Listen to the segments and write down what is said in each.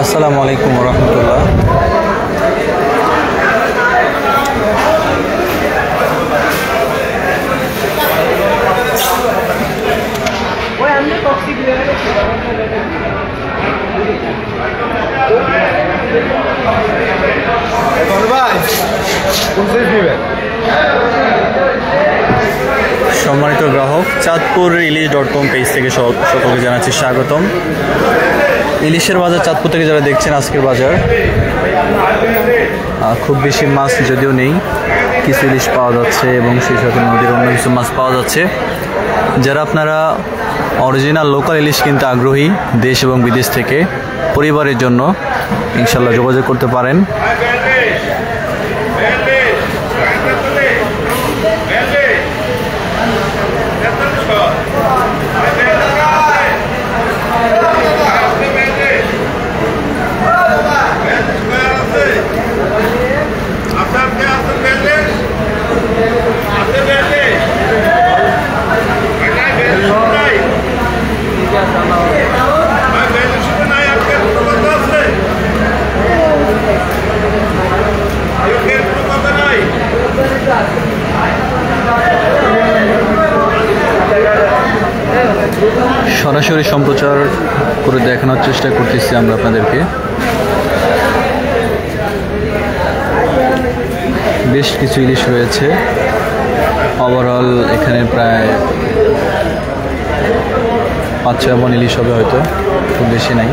আসসালামু আলাইকুম ওয়া রাহমাতুল্লাহ। সম্মানিত গ্রাহক, চাঁদপুর ইলিশ.com পেজ থেকে সকলকে জানাচ্ছি স্বাগতম। ইলিশের বাজার চাঁদপুর থেকে যারা দেখছেন, আজকের বাজার খুব বেশি মাছ যদিও নেই, কিছু ইলিশ পাওয়া যাচ্ছে এবং সেই সাথে নদীর অন্য কিছু মাছ পাওয়া যাচ্ছে। যারা আপনারা অরিজিনাল লোকাল ইলিশ কিনতে আগ্রহী দেশ এবং বিদেশ থেকে, পরিবারের জন্য ইনশাল্লাহ যোগাযোগ করতে পারেন। সরাসরি সম্প্রচার করে দেখানোর চেষ্টা করতেছি আমরা আপনাদেরকে। বেশ কিছু ইলিশ রয়েছে, ওভারঅল এখানে প্রায় 5-6 মণ ইলিশ হবে, হয়তো খুব বেশি নাই।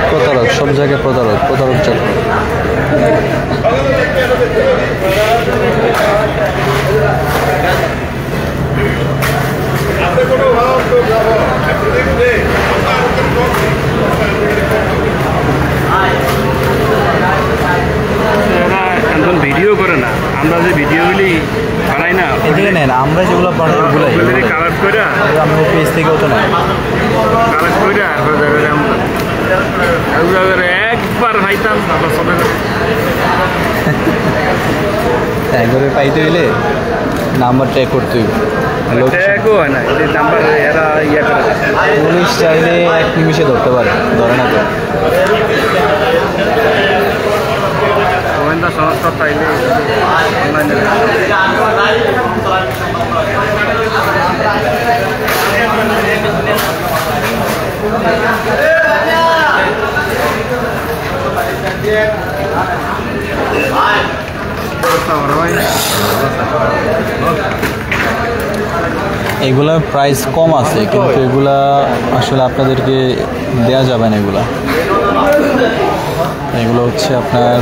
প্রতারক, সব জায়গায় প্রতারক চক্র। ভিডিও করে না, আমরা যে ভিডিওগুলি বানাই না, এদিকে নেন, আমরা যেগুলো বানাই ওগুলাই কালেক্ট করে আমরা পেজ থেকেও তো নেই, কালেক্ট করে একবার খাইতাম। একবারে পাইতে হইলে নাম্বার ট্র্যাক করতে হইবে, হয় না নাম্বার এরা ইয়ে করে। পুলিশ চাইলে 1 নিমিষে ধরতে পারে, ধরে না তো। গোয়েন্দা সংস্থা চাইলে অনলাইনে এগুলার প্রাইস কম আছে, কিন্তু এগুলা আসলে আপনাদেরকে দেয়া যাবে না। এগুলো হচ্ছে আপনার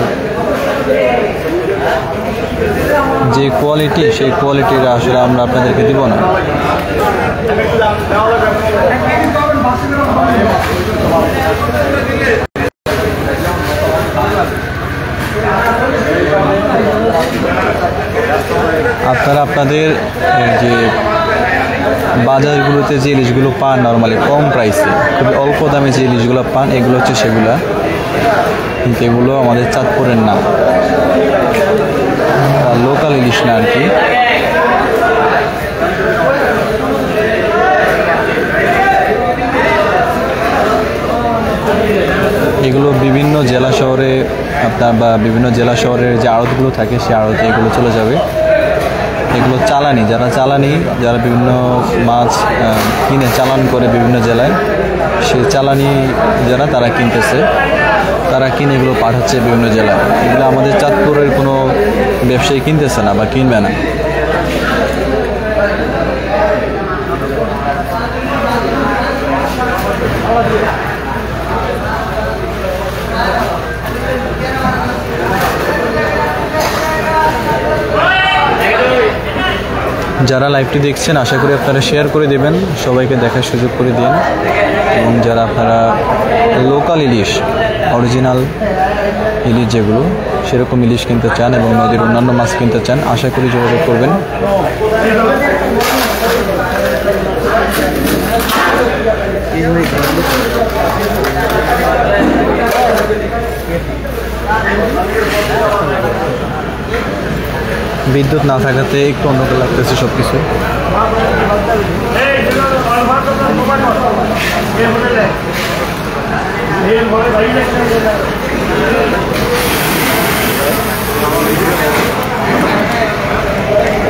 যে কোয়ালিটি, সেই কোয়ালিটির আসলে আমরা আপনাদেরকে দিব না। আপনারা আপনাদের যে বাজারগুলোতে যে ইলিশগুলো পান নর্মালি কম প্রাইসে, খুবই অল্প দামে যে ইলিশগুলো পান, এগুলো হচ্ছে সেগুলা, কিন্তু এগুলো আমাদের চাঁদপুরের না, লোকাল ইলিশ না আর কি। এগুলো বিভিন্ন জেলা শহরে আপনার বা বিভিন্ন জেলা শহরের যে আড়তগুলো থাকে, সেই আড়তে এগুলো চলে যাবে। এগুলো চালানি, যারা বিভিন্ন মাছ কিনে চালান করে বিভিন্ন জেলায়, সেই চালানি যারা তারা কিনতেছে, তারা কিনে এগুলো পাঠাচ্ছে বিভিন্ন জেলায়। এগুলো আমাদের চাঁদপুরের কোনো ব্যবসায়ী কিনতেছে না বা কিনবে না। যারা লাইভটি দেখছেন, আশা করি আপনারা শেয়ার করে দেবেন, সবাইকে দেখার সুযোগ করে দিন। এবং যারা আপনারা লোকাল ইলিশ, অরিজিনাল ইলিশ যেগুলো, সেরকম ইলিশ কিনতে চান এবং নদীর অন্যান্য মাছ কিনতে চান, আশা করি যোগাযোগ করবেন। বিদ্যুৎ না থাকাতে একটু অন্ধকার লাগতেছে সব কিছু।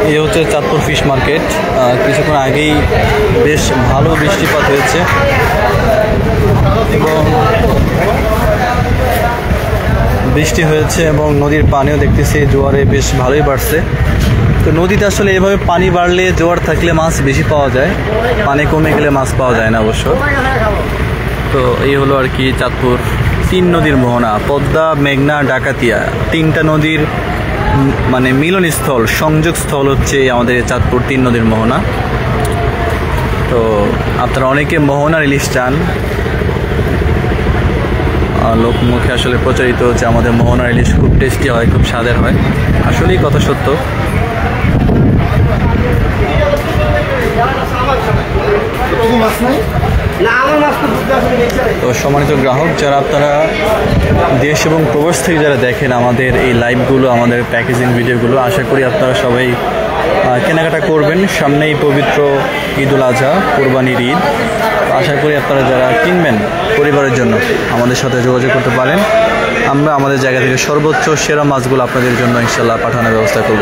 এই হচ্ছে চাঁদপুর ফিশ মার্কেট। কিছুক্ষণ আগেই বেশ ভালো বৃষ্টিপাত হয়েছে এবং নদীর পানিও দেখতেছি জোয়ারে বেশ ভালোই বাড়ছে। তো নদীতে আসলে এভাবে পানি বাড়লে, জোয়ার থাকলে মাছ বেশি পাওয়া যায়, পানি কমে গেলে মাছ পাওয়া যায় না অবশ্য। তো এই হলো আর কি চাঁদপুর 3 নদীর মোহনা, পদ্মা, মেঘনা, ডাকাতিয়া, 3টা নদীর মানে মিলনস্থল, সংযোগস্থল হচ্ছে আমাদের চাঁদপুর 3 নদীর মোহনা। তো আপনারা অনেকে মোহনার ইলিশ চান, লোকমুখে আসলে প্রচারিত হচ্ছে আমাদের মোহনার ইলিশ খুব টেস্টি হয়, খুব স্বাদের হয়। আসলেই কথা সত্য। তো সম্মানিত গ্রাহক যারা আপনারা দেশ এবং প্রবাস থেকে যারা দেখেন আমাদের এই লাইভগুলো, আমাদের প্যাকেজিং ভিডিওগুলো, আশা করি আপনারা সবাই কেনাকাটা করবেন। সামনেই পবিত্র ঈদুল আজহা, কোরবানির ঈদ। আশা করি আপনারা যারা কিনবেন পরিবারের জন্য আমাদের সাথে যোগাযোগ করতে পারেন। আমরা আমাদের জায়গা থেকে সর্বোচ্চ সেরা মাছগুলো আপনাদের জন্য ইনশাল্লাহ পাঠানোর ব্যবস্থা করব।